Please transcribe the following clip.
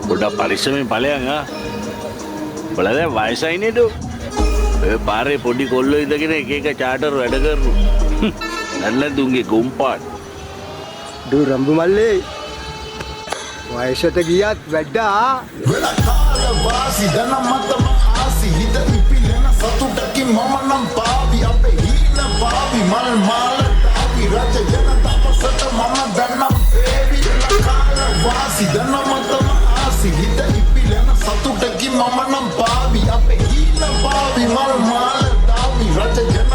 Udah පරිස්සමෙන් ඵලයන් ආ. බලද වයසයි නේද? ඒ පාරේ පොඩි කොල්ලෝ ඉඳගෙන එක එක චාටර් වැඩ කරනවා. නැල්ලඳුන්ගේ ගොම්පාට. දු රම්බු මල්ලේ. වයසට ගියත් වැඩා. වෙලකාල වාසි දනමතම ආසි හිත ඉපිලෙන සතුටකින් මම නම් පාවි අපේ හීන පාවි මල් මාල තාවි රජ ජන තපසට මම දන්නම් වේවි වෙලකාල වාසි දනමතම ආසි හිත ඉපිලෙන සතුටකින් මම නම් පාවි අපේ හීන පාවි මල් මාල තාවි රජ ජන